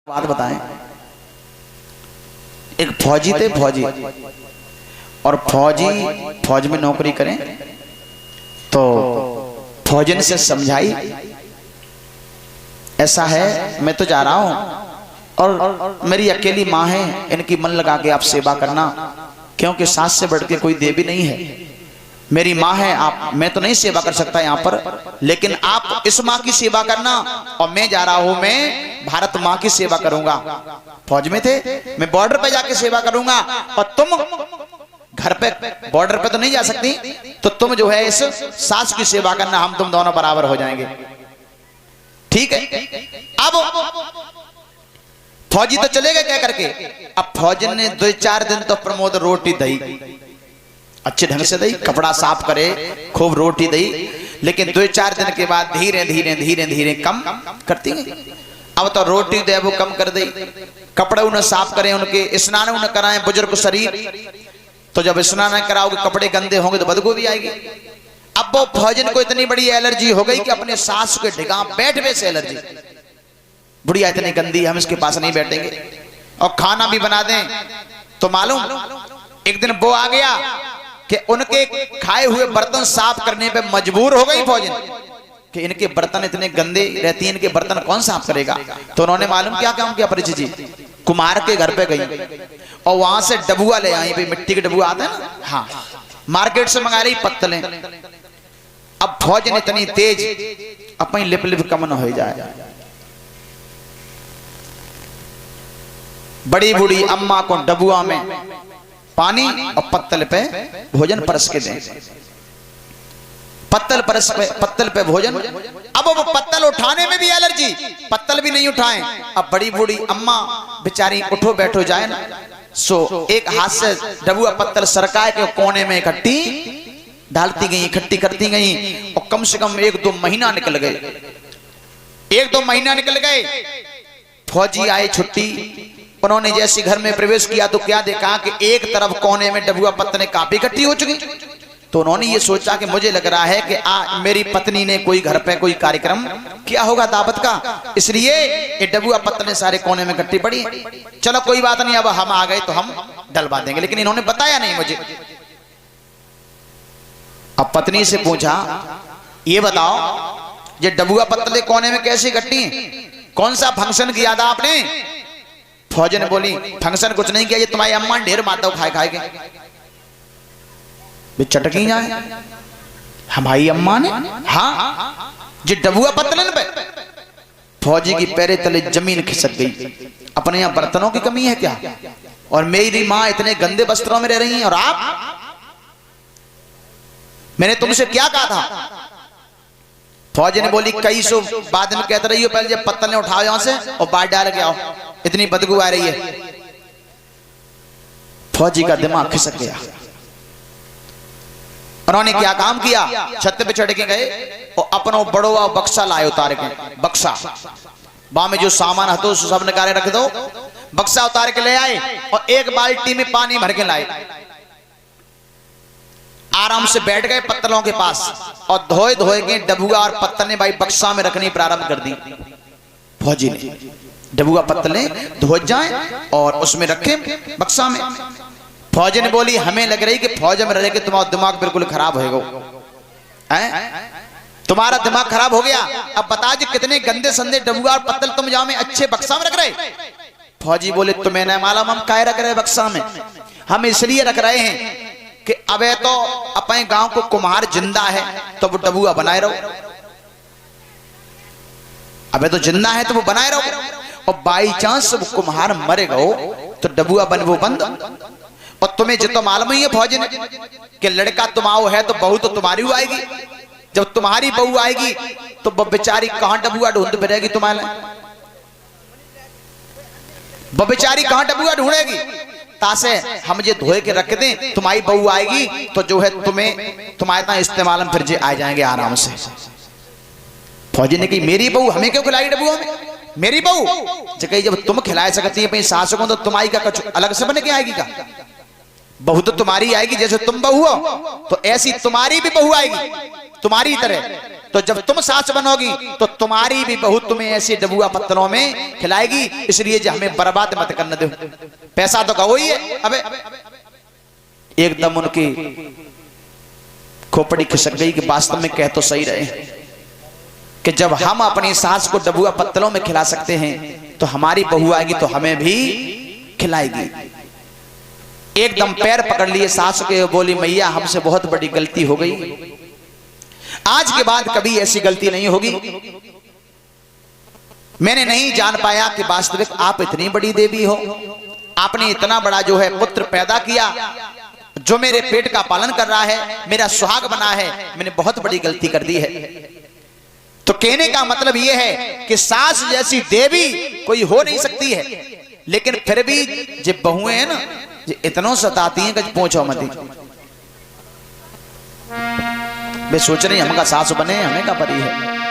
बात बताएं। एक फौजी थे, फौजी और फौज में नौकरी करें तो फौजन से समझाई ऐसा है मैं तो जा रहा हूं और मेरी अकेली माँ है, इनकी मन लगा के आप सेवा करना, क्योंकि सास से बढ़ के कोई देवी नहीं है। मेरी माँ है, आप मैं तो नहीं सेवा कर सकता यहाँ पर, लेकिन आप इस माँ की सेवा करना और मैं जा रहा हूं, मैं भारत माँ की सेवा करूंगा। फौज में थे, मैं बॉर्डर पे जाके सेवा करूंगा और तुम घर पे बॉर्डर पे तो नहीं जा सकती, तो तुम जो है इस सास की सेवा करना, हम तुम दोनों बराबर हो जाएंगे। ठीक है। अब फौजी तो चले गए क्या करके। अब फौजन ने 2-4 दिन तो प्रमोद रोटी दई, अच्छे ढंग से दई, कपड़ा साफ करे, खूब रोटी दई, लेकिन 2-4 दिन के बाद धीरे धीरे धीरे धीरे कम करती गई। अब तो रोटी दे वो कम कर दी, कपड़े उन्हें साफ करें, उनके स्नान उन्हें कराएं, बुजुर्ग शरीर, तो जब स्नान कराओगे कपड़े गंदे होंगे तो बदबू भी आएगी। अब वो फौजन को इतनी बड़ी एलर्जी हो गई कि अपने सास के ढिगा बैठने से एलर्जी, बुढ़िया इतनी गंदी, हम इसके पास नहीं बैठेंगे। और खाना भी बना दें तो मालूम, एक दिन वो आ गया कि उनके खाए हुए बर्तन साफ करने पे मजबूर हो गई फौजन कि इनके बर्तन इतने गंदे रहती हैं, इनके बर्तन कौन साफ करेगा। तो उन्होंने मालूम क्या काम किया, परिचित जी कुम्हार के घर पे गई और वहां से डबुआ ले आई, भाई मिट्टी के डबुआ आते हैं ना, हाँ, मार्केट से मंगा रही पत्तलें। अब फौजन इतनी तेज, अपनी लिप लिप कम न हो जाए, बड़ी बूढ़ी अम्मा को डबुआ में पानी और पत्तल पे भोजन परस के दें, पत्तल पे भोजन। अब वो पत्तल उठाने में भी एलर्जी, पत्तल भी नहीं उठाएं। अब बड़ी बूढ़ी अम्मा बेचारी उठो बैठो जाए ना, सो एक हाथ से डबुआ पत्तल सरकाए के कोने में इकट्ठी डालती गई, इकट्ठी करती गई, और कम से कम 1-2 महीना निकल गए, 1-2 महीना निकल गए। फौजी आए छुट्टी, उन्होंने जैसे घर में प्रवेश किया तो क्या देखा कि एक तरफ कोने में डबुआ पत्तलें काफी इकट्ठी हो चुकी। तो उन्होंने ये सोचा कि मुझे लग रहा है कि मेरी पत्नी ने कोई घर पे कोई कार्यक्रम किया होगा दावत का, इसलिए ये डबुआ पत्तलें सारे कोने में इकट्ठी पड़ी। चलो कोई बात नहीं, अब हम आ गए तो हम डलवा देंगे, लेकिन इन्होंने बताया नहीं मुझे। अब पत्नी से पूछा, ये बताओ ये डबुआ पत्तलें कोने में कैसे इकट्ठी, कौन सा फंक्शन किया था आपने। फौजन बोली, फंक्शन कुछ नहीं किया, ये तुम्हारी अम्मा ने ढेर माता खाए खाए के चटकी जाए हमारी अम्मा ने, हाँ जी डबुआ पत्तलन पे। फौजी की पैरे तले जमीन खिसक गई, अपने यहाँ बर्तनों की कमी है क्या, और मेरी माँ इतने गंदे वस्त्रों में रह रही हैं, और आप, मैंने तुमसे क्या कहा था। फौजी ने बोली, कई सौ बाद में कहते रही हो, पहले जब पत्तल ने उठाओ यहां से और बाहर डाल के आओ, इतनी बदबू आ रही है। फौजी का दिमाग खिसक गया। उन्होंने क्या काम किया, छत पे चढ़ के गए और अपना बड़ोआ बक्सा लाए, उतार के बक्सा, वहां में जो सामान हतो सब निकाले रख दो, बक्सा उतार के ले आए और एक बाल्टी में पानी भर के लाए। आराम से बैठ गए पत्तलों के पास और धोए धोए के डबुआ और पत्तलें भाई बक्सा में रखनी प्रारंभ कर दी। फौजी ने डबुआ पत्तलें धो जाए और उसमें रखे बक्सा में। फौजी ने बोली, हमें लग रही कि फौज में रह के तुम्हारा दिमाग बिल्कुल खराब होगा, तुम्हारा दिमाग खराब हो गया। अब बता जी कितने गंदे संदे डबुआ और पत्तल तुम जाओ में अच्छे बक्सा में रख रहे। फौजी बोले, तुम्हें न मालूम हम काहे रख रहे बक्सा में, हम इसलिए रख रहे हैं कि अबे तो अपने गांव को कुम्हार जिंदा है तो वो डबुआ बनाए रहो, अबे तो जिंदा है तो वो बनाए रहो, और बाई चांस वो कुम्हार मरे गो तो डबुआ बन वो बंद। और तुम्हें जितना मालूम ही है फौजी ने कि लड़का तुम आओ है तो बहू तो तुम्हारी आएगी, जब तुम्हारी बहू आएगी तो वो बेचारी कहां डबुआ ढूंढ फिरेगी तुम्हारे, वो बेचारी कहां डबुआ ढूंढेगी। तासे हम ये धोए के रख दें, तुम्हारी बहू आएगी तो जो है तुम्हें तुम्हारे इतना इस्तेमाल में फिर जे आ जाएंगे आराम से। फौजी ने कही, मेरी बहू हमें क्यों खिलाई डबुआ में, मेरी बहू जब तुम खिला सकती है अपनी सास को, तो तुम्हारी का कुछ अलग से बन के आएगी का, बहू तो तुम्हारी आएगी, जैसे तुम बहू हो तो ऐसी तुम्हारी भी बहू आएगी तुम्हारी तरह। तो जब तुम सास बनोगी तो तुम्हारी भी बहू तुम्हें ऐसे डबुआ पत्तलों में खिलाएगी। इसलिए जो हमें बर्बाद मत करने दो। पैसा तो गवो ही है। अबे एकदम उनकी खोपड़ी खिसक गई कि वास्तव में कह तो सही रहे कि जब हम अपनी सास को डबुआ पत्तलों में खिला सकते हैं तो हमारी बहू आएगी तो हमें भी खिलाएगी। एकदम पैर पकड़ लिए सास के, बोली मैया हमसे बहुत बड़ी गलती हो गई, आज के बाद कभी ऐसी गलती नहीं होगी। मैंने नहीं जान पाया कि वास्तविक आप इतनी बड़ी देवी हो, आपने इतना बड़ा जो है पुत्र पैदा किया जो मेरे पेट का पालन कर रहा है, मेरा सुहाग बना है, मैंने बहुत बड़ी गलती कर दी है। तो कहने का मतलब यह है कि सास जैसी देवी कोई हो नहीं सकती है, लेकिन फिर भी जो बहुएं हैं ना इतनों सताती हैं कि पहुंचो मत। वे सोच रही हम का सास बने, हमें का परी है।